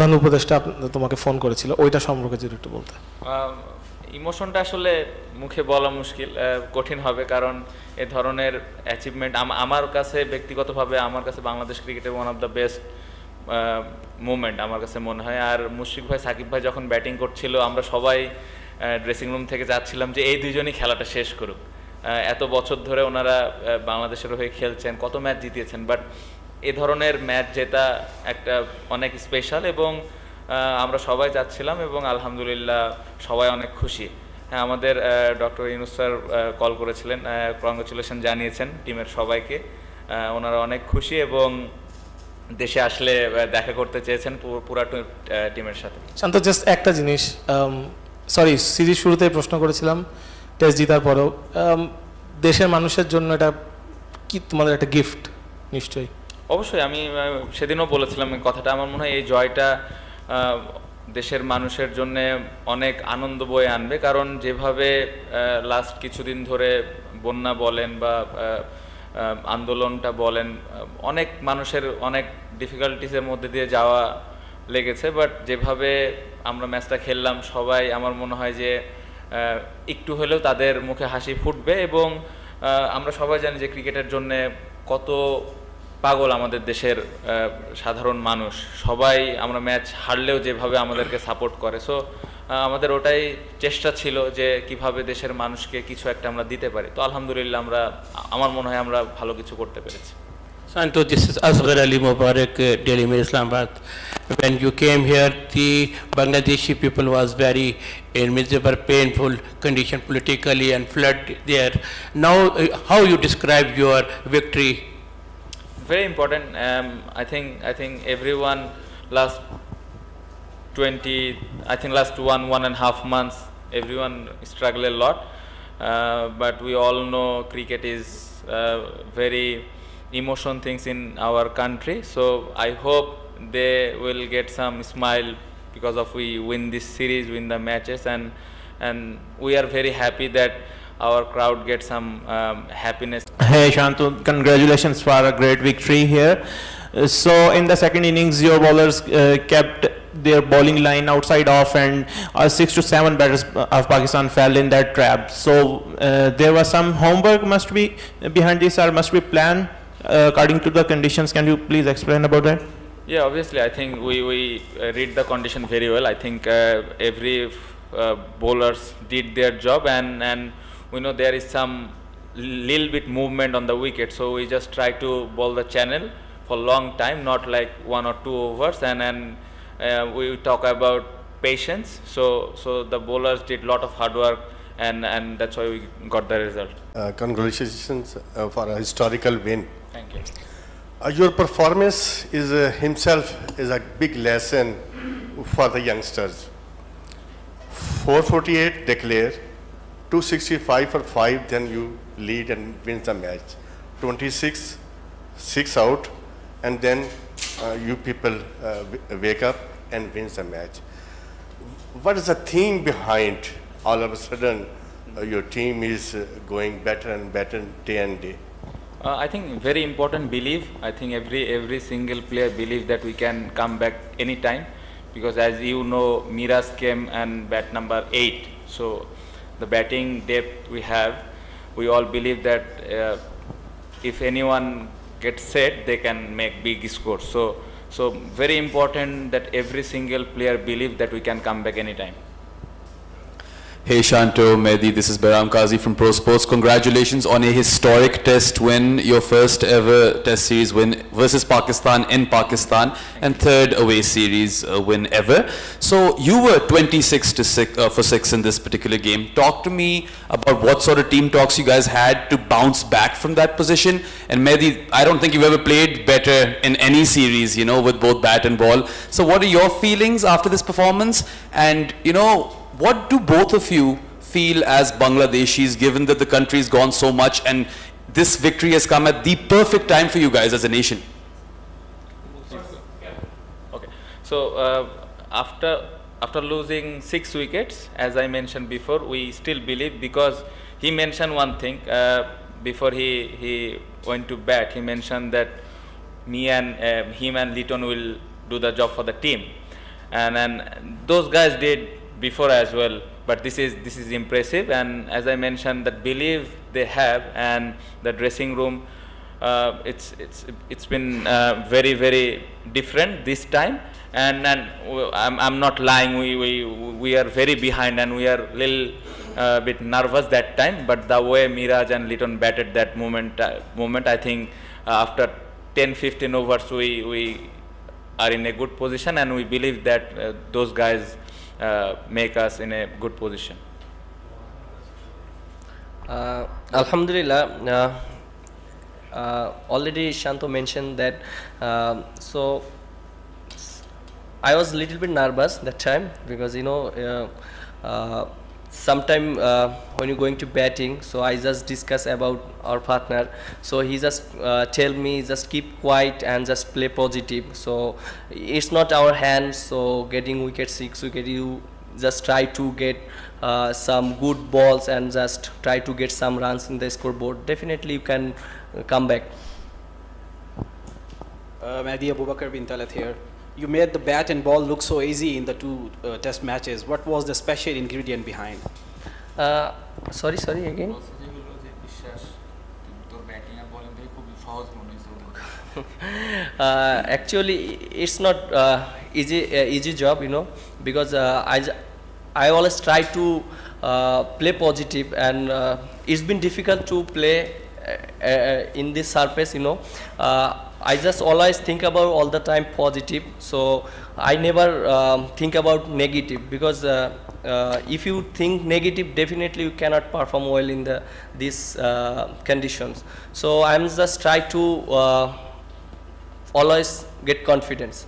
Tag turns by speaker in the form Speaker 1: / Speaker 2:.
Speaker 1: প্রধান উপদেষ্টা তোমাকে ফোন করেছিল, ওইটা সম্পর্কে যদি একটু বলতে।
Speaker 2: ইমোশনটা আসলে মুখে বলা মুশকিল, কঠিন হবে, কারণ এ ধরনের অ্যাচিভমেন্ট আমার কাছে ব্যক্তিগতভাবে আমার কাছে বাংলাদেশ ক্রিকেটের one of the best movement আমার কাছে মনে হয়। আর মুশফিক ভাই, সাকিব ভাই যখন ব্যাটিং করছিল আমরা সবাই ড্রেসিং রুম থেকে যাচ্ছিলাম যে এই দুইজনই খেলাটা শেষ করুক। এত বছর ধরে ওনারা বাংলাদেশের হয়ে খেলছেন, কত ম্যাচ জিতিয়েছেন, বাট এ ধরনের ম্যাচ জেতা একটা অনেক স্পেশাল, এবং আমরা সবাই যাচ্ছিলাম এবং আলহামদুলিল্লাহ সবাই অনেক খুশি। হ্যাঁ, আমাদের ডক্টর ইউনূস স্যার কল করেছিলেন, কংগ্রেচুলেশন জানিয়েছেন টিমের সবাইকে, ওনারা অনেক খুশি এবং দেশে আসলে দেখা করতে চেয়েছেন পুরা টিমের সাথে।
Speaker 1: শান্ত, জাস্ট একটা জিনিস, সরি সিরিজ শুরুতেই প্রশ্ন করেছিলাম, টেস্ট জিতার পরেও দেশের মানুষের জন্য এটা কি তোমাদের একটা গিফট? নিশ্চয়ই।
Speaker 2: অবশ্যই, আমি সেদিনও বলেছিলাম এই কথাটা। আমার মনে হয় এই জয়টা দেশের মানুষের জন্য অনেক আনন্দ বয়ে আনবে, কারণ যেভাবে লাস্ট কিছুদিন ধরে বন্যা বলেন বা আন্দোলনটা বলেন, অনেক মানুষের অনেক ডিফিকাল্টিসের মধ্যে দিয়ে যাওয়া লেগেছে, বাট যেভাবে আমরা ম্যাচটা খেললাম সবাই, আমার মনে হয় যে একটু হলেও তাদের মুখে হাসি ফুটবে। এবং আমরা সবাই জানি যে ক্রিকেটের জন্যে কত পাগল আমাদের দেশের সাধারণ মানুষ, সবাই আমরা ম্যাচ হারলেও যেভাবে আমাদেরকে সাপোর্ট করে। সো আমাদের ওটাই চেষ্টা ছিল যে কিভাবে দেশের মানুষকে কিছু একটা আমরা দিতে পারি। তো আলহামদুলিল্লাহ আমার মনে হয় আমরা ভালো কিছু করতে পেরেছি।
Speaker 3: Santo, this is Asghar Ali Mubarak, Delhi Mail, Islamabad. When you came here, the Bangladeshi people was very in miserable, painful condition politically and flood there. Now, how you describe your victory?
Speaker 2: Very important. I think everyone last last 1.5 months, everyone struggle a lot. But we all know cricket is very emotion things in our country. So I hope they will get some smile because of we win this series, win the matches, and we are very happy that our crowd gets some happiness.
Speaker 4: Hey Shantu, congratulations for a great victory here. So in the second innings, your bowlers kept their bowling line outside off, and 6 to 7 batters of Pakistan fell in that trap. So there was some homework must be behind this, or must be planned according to the conditions. Can you please explain about that?
Speaker 2: Yeah, obviously I think we read the condition very well. I think every bowlers did their job, and we know there is some little bit movement on the wicket, so we just try to bowl the channel for long time, not like 1 or 2 overs, and we talk about patience. So the bowlers did lot of hard work, and that's why we got the result.
Speaker 5: Congratulations for a historical win.
Speaker 2: Thank you.
Speaker 5: Your performance is himself is a big lesson for the youngsters. 448 declare, 265 for 5, then you lead and wins the match. 26, 6 out, and then you people wake up and wins the match. What is the theme behind all of a sudden your team is going better and better day and day?
Speaker 2: I think very important belief. I think every single player believe that we can come back anytime, because as you know, Miraz came and bat number 8. So the batting depth we have, we all believe that if anyone gets set, they can make big scores. So very important that every single player believe that we can come back anytime.
Speaker 6: Hey Shanto, Mehdi, this is Behram Qazi from Pro Sports. Congratulations on a historic test win, your first ever test series win versus Pakistan in Pakistan, and third away series win ever. So you were 26 to 6 for 6 in this particular game. Talk to me about what sort of team talks you guys had to bounce back from that position. And Mehdi, I don't think you've ever played better in any series, you know, with both bat and ball. So what are your feelings after this performance? And you know, what do both of you feel as Bangladeshis, given that the country's gone so much and this victory has come at the perfect time for you guys as a nation?
Speaker 2: Okay, so after losing 6 wickets, as I mentioned before, we still believe, because he mentioned one thing before he went to bat. He mentioned that him and Litton will do the job for the team. and those guys did before as well. But this is impressive, and as I mentioned, that belief they have and the dressing room, it's been very different this time. And I'm not lying. We are very behind, and we are little bit nervous that time. But the way Miraj and Litton batted that moment, I think after 10-15 overs, we are in a good position, and we believe that those guys make us in a good position.
Speaker 7: Alhamdulillah. Already Shanto mentioned that. So I was a little bit nervous that time, because sometime when you're going to batting, so I just discuss about our partner. So he just tell me just keep quiet and just play positive. So it's not our hands. So getting wicket 6 wicket, you just try to get some good balls and just try to get some runs in the scoreboard. Definitely you can come back.
Speaker 8: Mehdi Abubakar bin Talat here. You made the bat and ball look so easy in the two test matches. What was the special ingredient behind?
Speaker 7: Sorry again. Actually, it's not easy job, because I always try to play positive, and it's been difficult to play in this surface, I just always think about all the time positive, so I never think about negative, because if you think negative, definitely you cannot perform well in these conditions. So I'm just try to always get confidence.